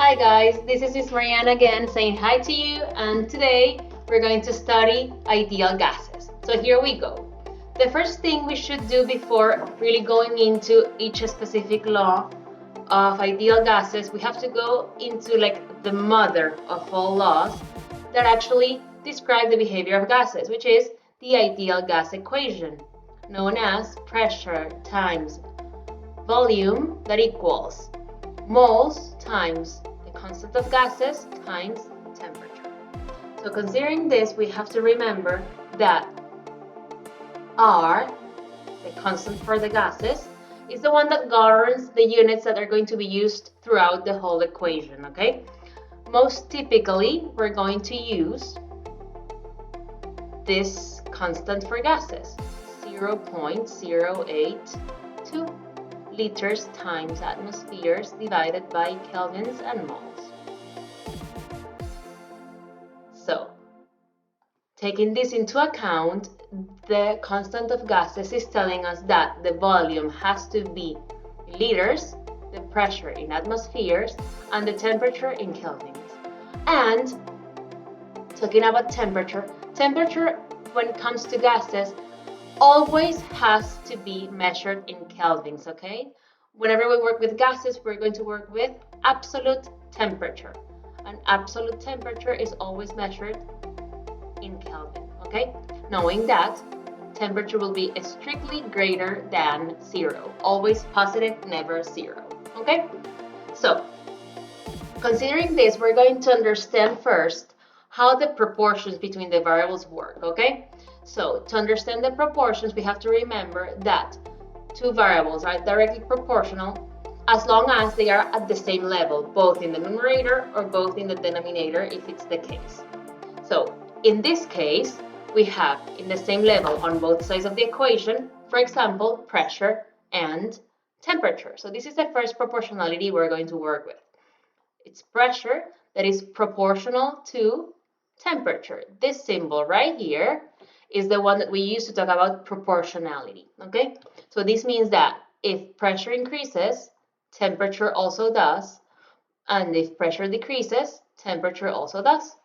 Hi guys, this is Miss Mariana again saying hi to you, and today we're going to study ideal gases. So here we go. The first thing we should do before really going into each specific law of ideal gases, we have to go into like the mother of all laws that actually describe the behavior of gases, which is the ideal gas equation, known as pressure times volume that equals moles times the constant of gases times temperature. So considering this, we have to remember that R, the constant for the gases, is the one that governs the units that are going to be used throughout the whole equation, okay? Most typically, we're going to use this constant for gases, 0.082 liters times atmospheres divided by kelvins and moles. So, taking this into account, the constant of gases is telling us that the volume has to be in liters, the pressure in atmospheres, and the temperature in kelvins. And talking about temperature when it comes to gases always has to be measured in kelvins, okay? Whenever we work with gases, we're going to work with absolute temperature. And absolute temperature is always measured in Kelvin, okay? Knowing that temperature will be strictly greater than 0. Always positive, never 0, okay? So, considering this, we're going to understand first how the proportions between the variables work, okay? So, to understand the proportions, we have to remember that two variables are directly proportional as long as they are at the same level, both in the numerator or both in the denominator if it's the case. So, in this case, we have in the same level on both sides of the equation, for example, pressure and temperature. So this is the first proportionality we're going to work with. It's pressure that is proportional to temperature. This symbol right here is the one that we use to talk about proportionality, okay? So this means that if pressure increases, temperature also does, and if pressure decreases, temperature also does.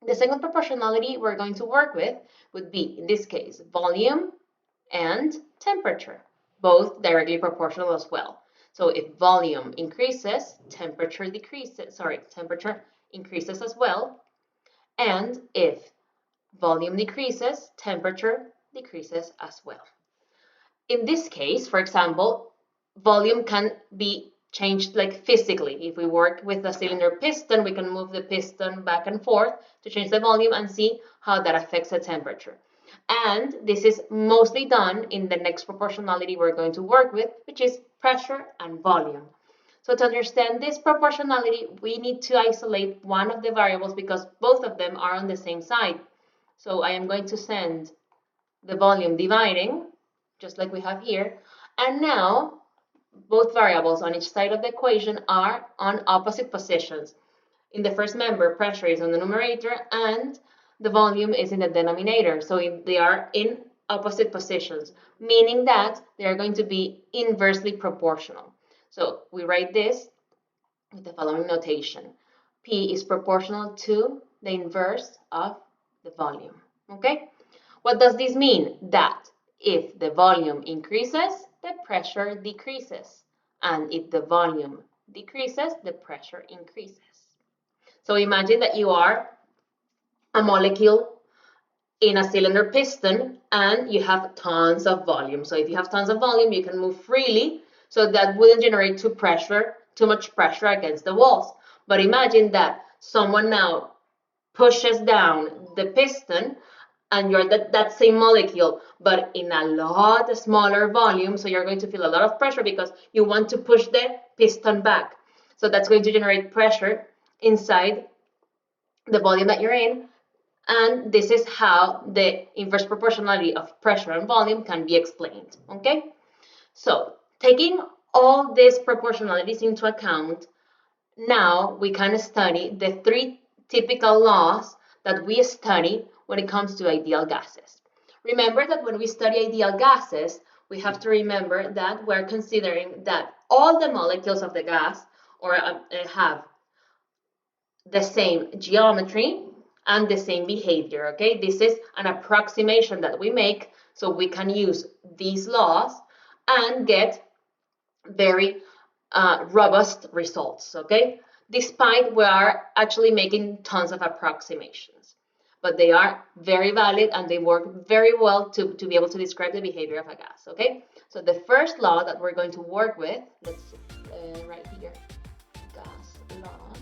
The second proportionality we're going to work with would be, in this case, volume and temperature, both directly proportional as well. So if volume increases, temperature increases as well. And if volume decreases, temperature decreases as well. In this case, for example, volume can be changed like physically. If we work with a cylinder piston, we can move the piston back and forth to change the volume and see how that affects the temperature. And this is mostly done in the next proportionality we're going to work with, which is pressure and volume. So to understand this proportionality, we need to isolate one of the variables because both of them are on the same side. So I am going to send the volume dividing, just like we have here. And now, both variables on each side of the equation are on opposite positions. In the first member, pressure is on the numerator and the volume is in the denominator. So they are in opposite positions, meaning that they are going to be inversely proportional. So we write this with the following notation. P is proportional to the inverse of the volume, okay? What does this mean? That if the volume increases, the pressure decreases. And if the volume decreases, the pressure increases. So imagine that you are a molecule in a cylinder piston and you have tons of volume. So if you have tons of volume, you can move freely, so that wouldn't generate too much pressure against the walls. But imagine that someone now pushes down the piston and you're that same molecule, but in a lot smaller volume, so you're going to feel a lot of pressure because you want to push the piston back. So that's going to generate pressure inside the volume that you're in, and this is how the inverse proportionality of pressure and volume can be explained, okay? So, taking all these proportionalities into account, now we can study the three typical laws that we study when it comes to ideal gases. Remember that when we study ideal gases, we have to remember that we're considering that all the molecules of the gas have the same geometry and the same behavior, okay? This is an approximation that we make, so we can use these laws and get very robust results, okay? Despite we are actually making tons of approximations, but they are very valid and they work very well to be able to describe the behavior of a gas, okay? So the first law that we're going to work with, let's right here, gas laws.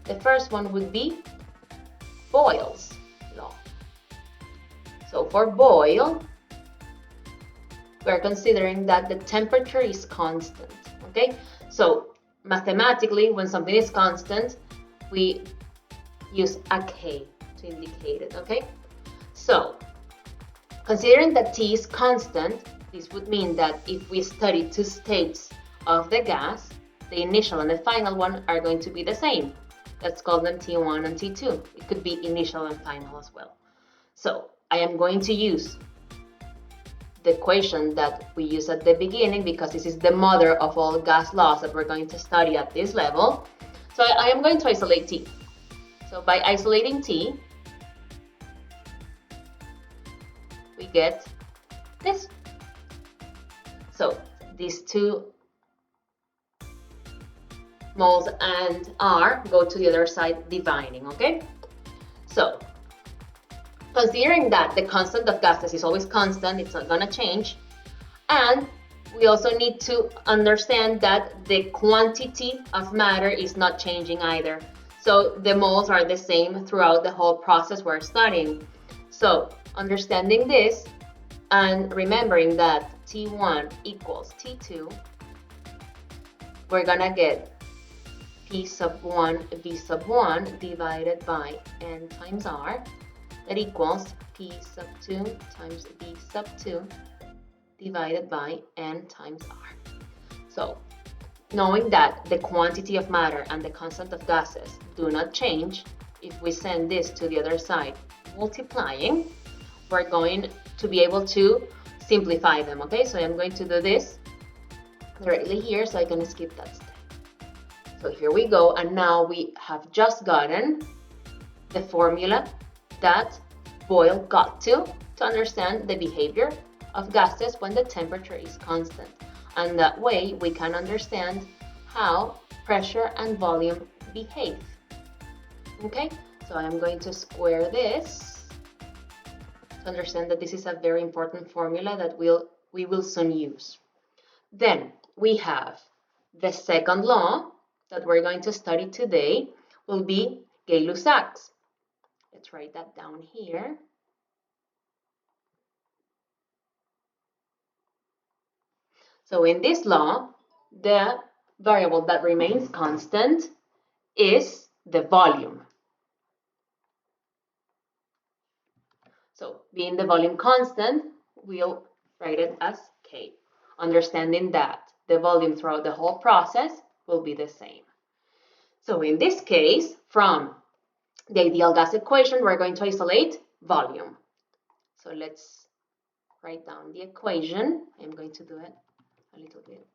The first one would be Boyle's law. So for Boyle, we're considering that the temperature is constant, okay? So mathematically, when something is constant, we use a K to indicate it, okay? So considering that T is constant, this would mean that if we study two states of the gas, the initial and the final one are going to be the same. Let's call them T1 and T2. It could be initial and final as well. So I am going to use the equation that we use at the beginning because this is the mother of all gas laws that we're going to study at this level. So I am going to isolate T. So by isolating T, we get this. So these two moles and R go to the other side dividing, okay? So considering that the constant of gases is always constant, it's not gonna change, and we also need to understand that the quantity of matter is not changing either. So the moles are the same throughout the whole process we're studying. So understanding this and remembering that T1 equals T2, we're gonna get P sub 1 V sub 1 divided by N times R. That equals P sub 2 times V sub 2 divided by N times R. So knowing that the quantity of matter and the constant of gases do not change, if we send this to the other side multiplying, we're going to be able to simplify them, okay? So I'm going to do this directly here so I can skip that step. So here we go, and now we have just gotten the formula that Boyle got to understand the behavior of gases when the temperature is constant. And that way we can understand how pressure and volume behave. Okay, so I'm going to square this to understand that this is a very important formula that we will soon use. Then we have the second law that we're going to study today will be Gay-Lussac's. Let's write that down here. So in this law, the variable that remains constant is the volume. So being the volume constant, we'll write it as K, understanding that the volume throughout the whole process will be the same. So in this case, from the ideal gas equation, we're going to isolate volume. So let's write down the equation. I'm going to do it a little bit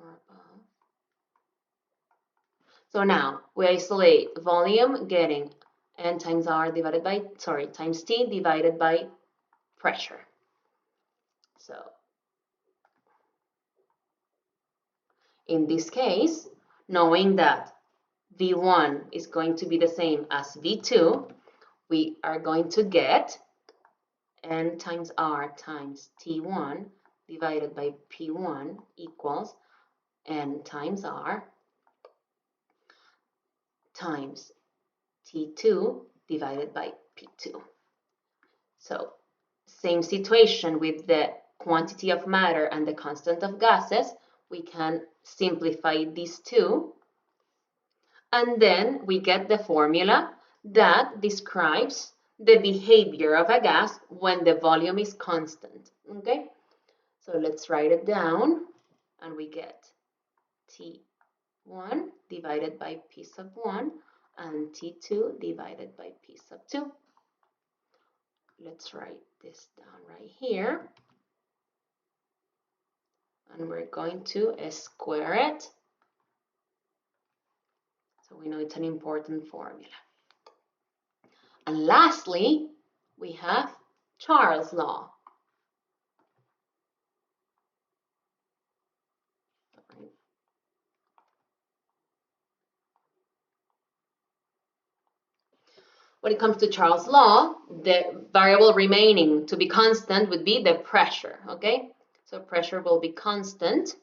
more above. So now we isolate volume, getting N times R divided by, times T divided by pressure. So in this case, knowing that V1 is going to be the same as V2, we are going to get N times R times T1 divided by P1 equals N times R times T2 divided by P2. So same situation with the quantity of matter and the constant of gases, we can simplify these two, and then we get the formula that describes the behavior of a gas when the volume is constant, okay? So let's write it down, and we get T1 divided by P sub 1 and T2 divided by P sub 2. Let's write this down right here. and we're going to square it. So we know it's an important formula. And lastly, we have Charles' law. When it comes to Charles' law, the variable remaining to be constant would be the pressure, okay? So pressure will be constant,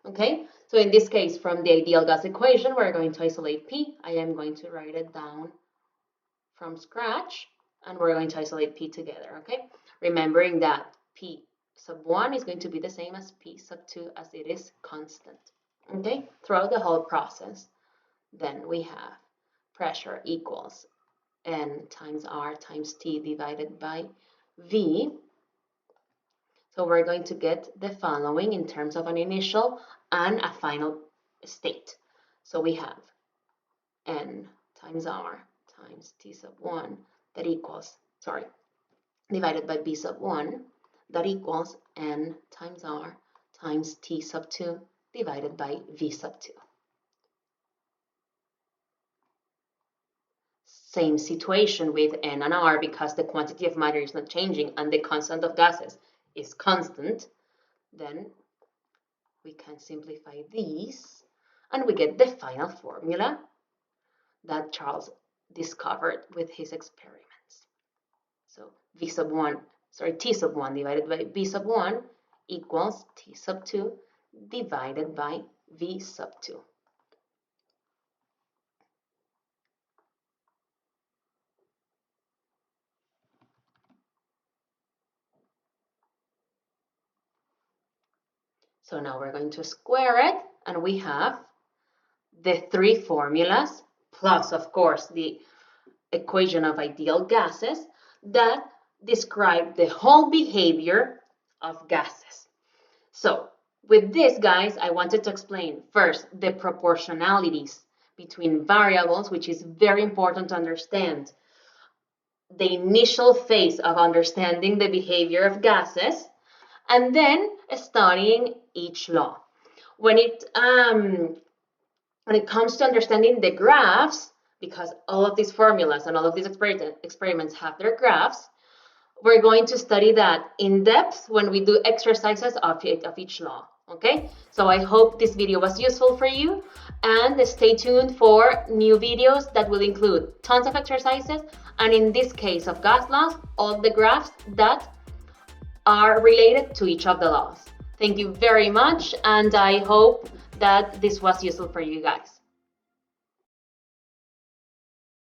okay? So in this case, from the ideal gas equation, we're going to isolate P. I am going to write it down from scratch, and we're going to isolate P together, okay? Remembering that P sub 1 is going to be the same as P sub 2 as it is constant, okay? Throughout the whole process, then we have pressure equals N times R times T divided by V. So we're going to get the following in terms of an initial and a final state. So we have N times R times T sub 1 that equals, divided by B sub 1 that equals N times R times T sub 2 divided by V sub 2. Same situation with N and R, because the quantity of matter is not changing and the constant of gases is constant, then we can simplify these and we get the final formula that Charles discovered with his experiments. So T sub 1 divided by B sub 1 equals T sub 2 divided by V sub 2. So now we're going to square it, and we have the three formulas, plus, of course, the equation of ideal gases that describe the whole behavior of gases. So with this, guys, I wanted to explain first the proportionalities between variables, which is very important to understand. The initial phase of understanding the behavior of gases, and then studying each law. When it comes to understanding the graphs, because all of these formulas and all of these experiments have their graphs, we're going to study that in depth when we do exercises of each law, okay? So I hope this video was useful for you, and stay tuned for new videos that will include tons of exercises, and in this case of gas laws, all the graphs that are related to each of the laws. Thank you very much, and I hope that this was useful for you guys.